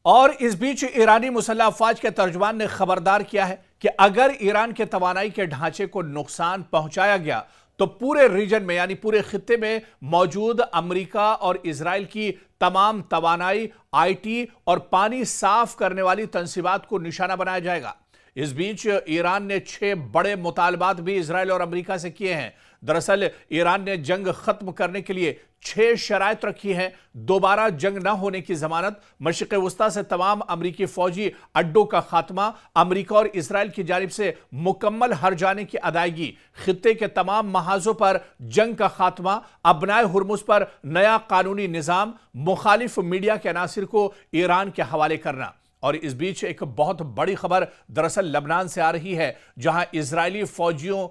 और इस बीच ईरानी मुसल्लह अफवाज के तर्जुमान ने खबरदार किया है कि अगर ईरान के तवानाई के ढांचे को नुकसान पहुंचाया गया तो पूरे रीजन में यानी पूरे खित्ते में मौजूद अमेरिका और इजराइल की तमाम तवानाई, आईटी और पानी साफ करने वाली तंसीबात को निशाना बनाया जाएगा। इस बीच ईरान ने 6 बड़े मुतालबात भी इजराइल और अमेरिका से किए हैं। दरअसल ईरान ने जंग खत्म करने के लिए 6 शराइत रखी हैं। दोबारा जंग न होने की जमानत, मशरिक़ वस्ता से तमाम अमरीकी फौजी अड्डों का खात्मा, अमरीका और इजराइल की जानिब से मुकम्मल हर जाने की अदायगी, खित्ते के तमाम महाजों पर जंग का खात्मा, अबनाए हुर्मुज पर नया कानूनी निज़ाम, मुखालिफ मीडिया के अनासिर को ईरान के हवाले करना। और इस बीच एक बहुत बड़ी खबर दरअसल लबनान से आ रही है, जहां इजरायली फौजियों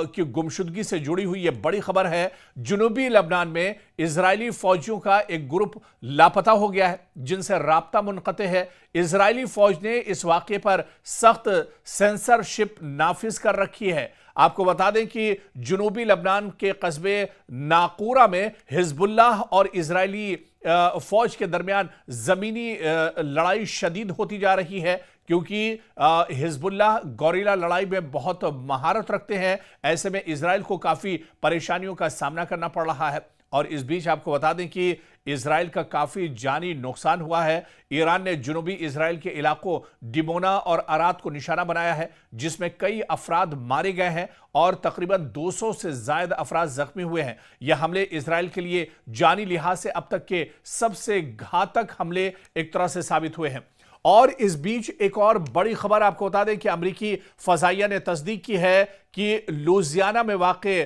की गुमशुदगी से जुड़ी हुई यह बड़ी खबर है। जुनूबी लबनान में इजरायली फौजियों का एक ग्रुप लापता हो गया है, जिनसे राब्ता मुनक़ते है। इजरायली फौज ने इस वाक़े पर सख्त सेंसरशिप नाफिज कर रखी है। आपको बता दें कि जुनूबी लबनान के कस्बे नाकूरा में हिजबुल्लाह और इजरायली फौज के दरमियान जमीनी लड़ाई शदीद होती जा रही है, क्योंकि हिजबुल्लाह गोरिल्ला लड़ाई में बहुत महारत रखते हैं। ऐसे में इजराइल को काफी परेशानियों का सामना करना पड़ रहा है। और इस बीच आपको बता दें कि इजराइल का काफी जानी नुकसान हुआ है। ईरान ने जुनूबी इजराइल के इलाकों डिमोना और अराद को निशाना बनाया है, जिसमें कई अफराद मारे गए हैं और तकरीबन 200 से ज्यादा अफराद जख्मी हुए हैं। यह हमले इजराइल के लिए जानी लिहाज से अब तक के सबसे घातक हमले एक तरह से साबित हुए हैं। और इस बीच एक और बड़ी खबर आपको बता दें कि अमरीकी फजाइया ने तस्दीक की है कि लुजियाना में वाक़े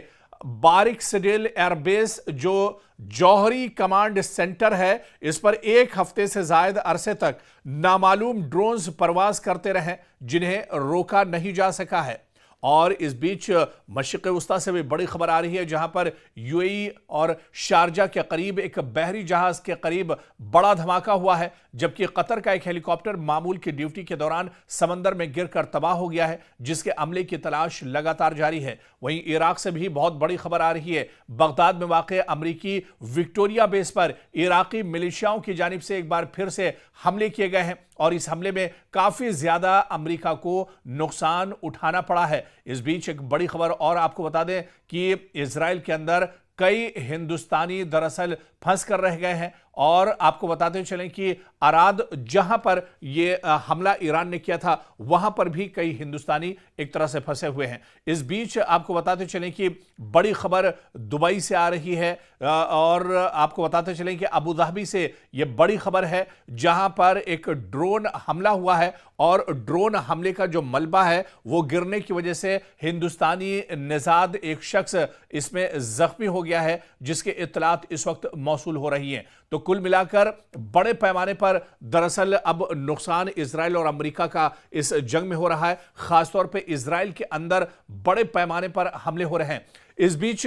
बारिक सिडिल एयरबेस, जो जौहरी कमांड सेंटर है, इस पर 1 हफ्ते से ज्यादा अरसे तक नामालूम ड्रोन्स परवाज करते रहे, जिन्हें रोका नहीं जा सका है। और इस बीच मशरिक़ वस्ता से भी बड़ी खबर आ रही है, जहां पर यूएई और शारजा के करीब एक बहरी जहाज के करीब बड़ा धमाका हुआ है, जबकि कतर का एक हेलीकॉप्टर मामूल की ड्यूटी के दौरान समंदर में गिरकर तबाह हो गया है, जिसके अमले की तलाश लगातार जारी है। वहीं इराक से भी बहुत बड़ी खबर आ रही है। बगदाद में वाक़ अमरीकी विक्टोरिया बेस पर इराकी मिलिशियाओं की जानिब से एक बार फिर से हमले किए गए हैं और इस हमले में काफी ज्यादा अमेरिका को नुकसान उठाना पड़ा है। इस बीच एक बड़ी खबर और आपको बता दें कि इजराइल के अंदर कई हिंदुस्तानी दरअसल फंस कर रह गए हैं। और आपको बताते चलें कि अराद, जहां पर यह हमला ईरान ने किया था, वहां पर भी कई हिंदुस्तानी एक तरह से फंसे हुए हैं। इस बीच आपको बताते चलें कि बड़ी खबर दुबई से आ रही है और आपको बताते चलें कि अबू धाबी से यह बड़ी खबर है, जहां पर एक ड्रोन हमला हुआ है और ड्रोन हमले का जो मलबा है वो गिरने की वजह से हिंदुस्तानी निजाद एक शख्स इसमें जख्मी हो गया है, जिसके इत्तलात इस वक्त मौसूल हो रही हैं। तो कुल मिलाकर बड़े पैमाने पर दरअसल अब नुकसान इजराइल और अमेरिका का इस जंग में हो रहा है। खासतौर पे इजराइल के अंदर बड़े पैमाने पर हमले हो रहे हैं। इस बीच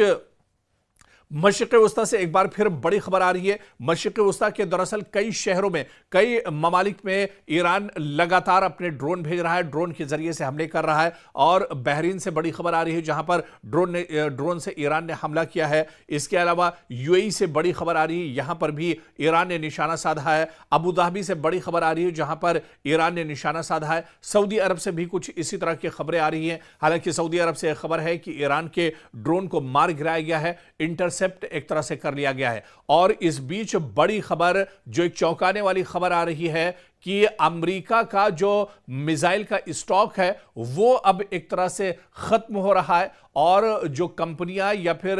मशरिक़ वस्ता से एक बार फिर बड़ी खबर आ रही है। मशरिक़ वस्ता के दरअसल कई शहरों में, कई ममालिक में ईरान लगातार अपने ड्रोन भेज रहा है, ड्रोन के जरिए से हमले कर रहा है। और बहरीन से बड़ी खबर आ रही है, जहां पर ड्रोन से ईरान ने हमला किया है। इसके अलावा यूएई से बड़ी खबर आ रही है, यहां पर भी ईरान ने निशाना साधा है। अबू धाबी से बड़ी खबर आ रही है, जहां पर ईरान ने निशाना साधा है। सऊदी अरब से भी कुछ इसी तरह की खबरें आ रही हैं। हालांकि सऊदी अरब से खबर है कि ईरान के ड्रोन को मार गिराया गया है, इंटरसेप्ट एक तरह से कर लिया गया है। और इस बीच बड़ी खबर, जो एक चौंकाने वाली खबर आ रही है कि अमेरिका का जो मिसाइल का स्टॉक है वो अब एक तरह से खत्म हो रहा है। और जो कंपनियां या फिर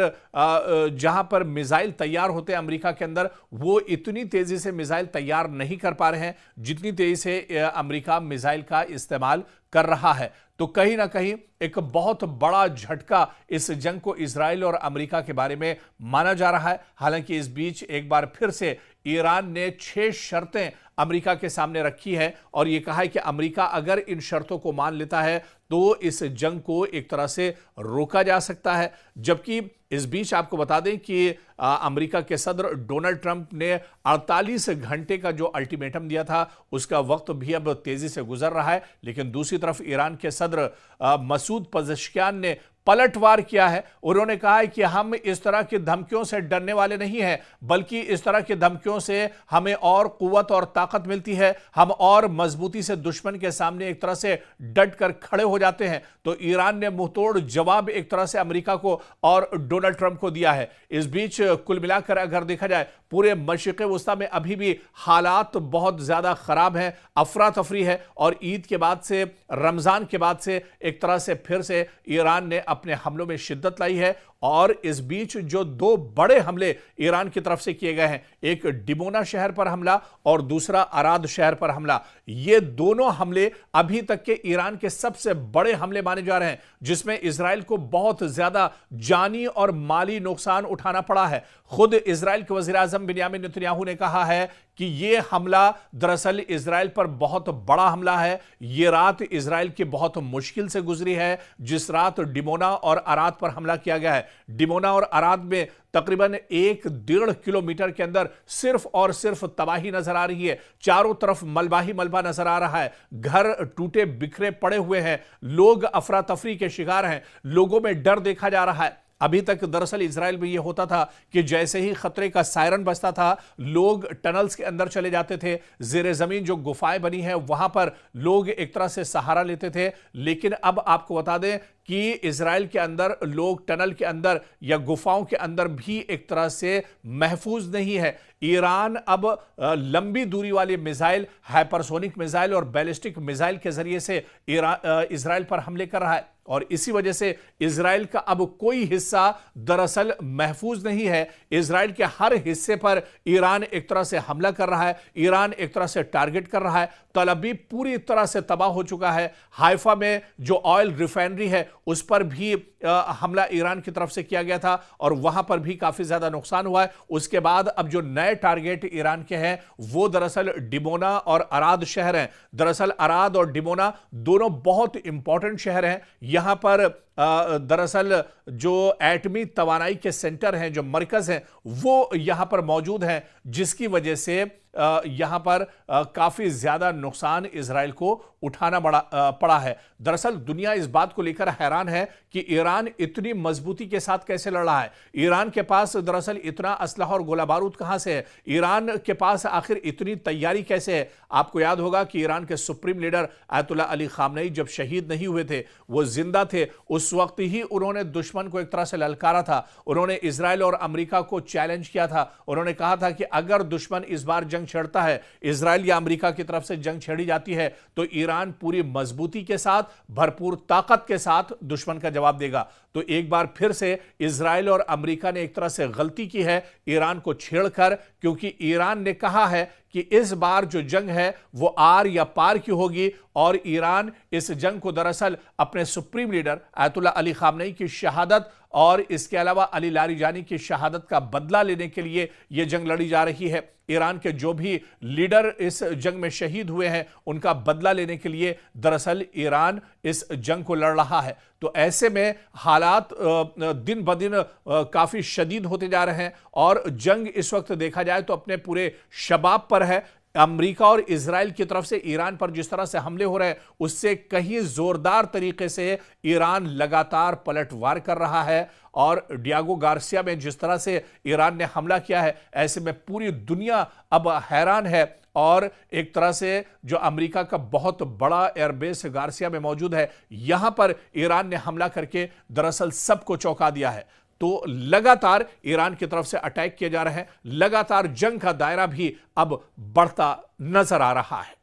जहां पर मिसाइल तैयार होते हैं अमेरिका के अंदर, वो इतनी तेजी से मिसाइल तैयार नहीं कर पा रहे हैं जितनी तेजी से अमेरिका मिसाइल का इस्तेमाल कर रहा है। तो कहीं ना कहीं एक बहुत बड़ा झटका इस जंग को इजराइल और अमेरिका के बारे में माना जा रहा है। हालांकि इस बीच एक बार फिर से ईरान ने 6 शर्तें अमेरिका के सामने रखी है और यह कहा है कि अमेरिका अगर इन शर्तों को मान लेता है तो इस जंग को एक तरह से रोका जा सकता है। जबकि इस बीच आपको बता दें कि अमेरिका के सदर डोनाल्ड ट्रंप ने 48 घंटे का जो अल्टीमेटम दिया था, उसका वक्त भी अब तेजी से गुजर रहा है। लेकिन दूसरी तरफ ईरान के सदर मसूद पज़ेश्कियान ने पलटवार किया है। उन्होंने कहा है कि हम इस तरह की धमकियों से डरने वाले नहीं हैं, बल्कि इस तरह की धमकियों से हमें और कुव्वत और ताकत मिलती है, हम और मजबूती से दुश्मन के सामने एक तरह से डट कर खड़े हो जाते हैं। तो ईरान ने मुंहतोड़ जवाब एक तरह से अमेरिका को और डोनाल्ड ट्रंप को दिया है। इस बीच कुल मिलाकर अगर देखा जाए पूरे मशरिक़ वस्ता में अभी भी हालात बहुत ज्यादा खराब हैं, अफरा तफरी है, और ईद के बाद से, रमजान के बाद से एक तरह से फिर से ईरान ने अपने हमलों में शिद्दत लाई है। और इस बीच जो दो बड़े हमले ईरान की तरफ से किए गए हैं, एक डिमोना शहर पर हमला और दूसरा अराद शहर पर हमला, ये दोनों हमले अभी तक के ईरान के सबसे बड़े हमले माने जा रहे हैं, जिसमें इजराइल को बहुत ज्यादा जानी और माली नुकसान उठाना पड़ा है। खुद इजराइल के वजीर आजम बिन्यामिन नेतन्याहू ने कहा है कि यह हमला दरअसल इजराइल पर बहुत बड़ा हमला है। यह रात इजराइल की बहुत मुश्किल से गुजरी है, जिस रात डिमोना और अराद पर हमला किया गया है। डिमोना और अराद में तकरीबन 1-1.5 किलोमीटर के अंदर सिर्फ और सिर्फ तबाही नजर आ रही है। चारों तरफ मलबा ही मलबा नजर आ रहा है, घर टूटे बिखरे पड़े हुए हैं, लोग अफरा तफरी के शिकार हैं, लोगों में डर देखा जा रहा है। अभी तक दरअसल इजराइल में यह होता था कि जैसे ही खतरे का सायरन बजता था, लोग टनल्स के अंदर चले जाते थे, जेर जमीन जो गुफाएं बनी हैं वहां पर लोग एक तरह से सहारा लेते थे। लेकिन अब आपको बता दें कि इजराइल के अंदर लोग टनल के अंदर या गुफाओं के अंदर भी एक तरह से महफूज नहीं है। ईरान अब लंबी दूरी वाली मिसाइल, हाइपरसोनिक मिसाइल और बैलिस्टिक मिसाइल के जरिए से इजराइल पर हमले कर रहा है, और इसी वजह से इजराइल का अब कोई हिस्सा दरअसल महफूज नहीं है। इजराइल के हर हिस्से पर ईरान एक तरह से हमला कर रहा है, ईरान एक तरह से टारगेट कर रहा है। तल अवीव पूरी तरह से तबाह हो चुका है। हाइफा में जो ऑयल रिफाइनरी है उस पर भी हमला ईरान की तरफ से किया गया था और वहां पर भी काफी ज्यादा नुकसान हुआ है। उसके बाद अब जो नए टारगेट ईरान के हैं वो दरअसल डिमोना और अराद शहर हैं। दरअसल अराद और डिमोना दोनों बहुत इंपॉर्टेंट शहर हैं। यहां पर दरअसल जो एटमी तवानाई के सेंटर हैं, जो मरकज हैं, वो यहां पर मौजूद हैं, जिसकी वजह से यहां पर काफी ज्यादा नुकसान इजराइल को उठाना पड़ा है। दरअसल दुनिया इस बात को लेकर हैरान है कि ईरान इतनी मजबूती के साथ कैसे लड़ रहा है। ईरान के पास दरअसल इतना असलहा और गोला बारूद कहां से है, ईरान के पास आखिर इतनी तैयारी कैसे है। आपको याद होगा कि ईरान के supreme leader ayatollah Ali Khamenei जब शहीद नहीं हुए थे, वो जिंदा थे, उस वक्त ही उन्होंने दुश्मन को एक तरह से ललकारा था। उन्होंने इजराइल और अमेरिका को चैलेंज किया था। उन्होंने कहा था कि अगर दुश्मन इस बार जंग छेड़ता है, इजराइल या अमेरिका की तरफ से जंग छेड़ी जाती है, तो ईरान पूरी मजबूती के साथ, भरपूर ताकत के साथ दुश्मन का जवाब देगा। तो एक बार फिर से इजराइल और अमेरिका ने एक तरह से गलती की है ईरान को छेड़कर, क्योंकि ईरान ने कहा है कि इस बार जो जंग है वो आर या पार की होगी, और ईरान इस जंग को दरअसल अपने supreme leader ayatollah Ali Khamenei की शहादत और इसके अलावा अली लारीजानी की शहादत का बदला लेने के लिए यह जंग लड़ी जा रही है। ईरान के जो भी लीडर इस जंग में शहीद हुए हैं उनका बदला लेने के लिए दरअसल ईरान इस जंग को लड़ रहा है। तो ऐसे में हालात दिन ब दिन काफी शदीद होते जा रहे हैं, और जंग इस वक्त देखा जाए तो अपने पूरे शबाब पर है। अमेरिका और इजराइल की तरफ से ईरान पर जिस तरह से हमले हो रहे हैं, उससे कहीं जोरदार तरीके से ईरान लगातार पलटवार कर रहा है। और डियागो गार्सिया में जिस तरह से ईरान ने हमला किया है, ऐसे में पूरी दुनिया अब हैरान है। और एक तरह से जो अमेरिका का बहुत बड़ा एयरबेस गार्सिया में मौजूद है, यहां पर ईरान ने हमला करके दरअसल सबको चौंका दिया है। तो लगातार ईरान की तरफ से अटैक किए जा रहे हैं, लगातार जंग का दायरा भी अब बढ़ता नजर आ रहा है।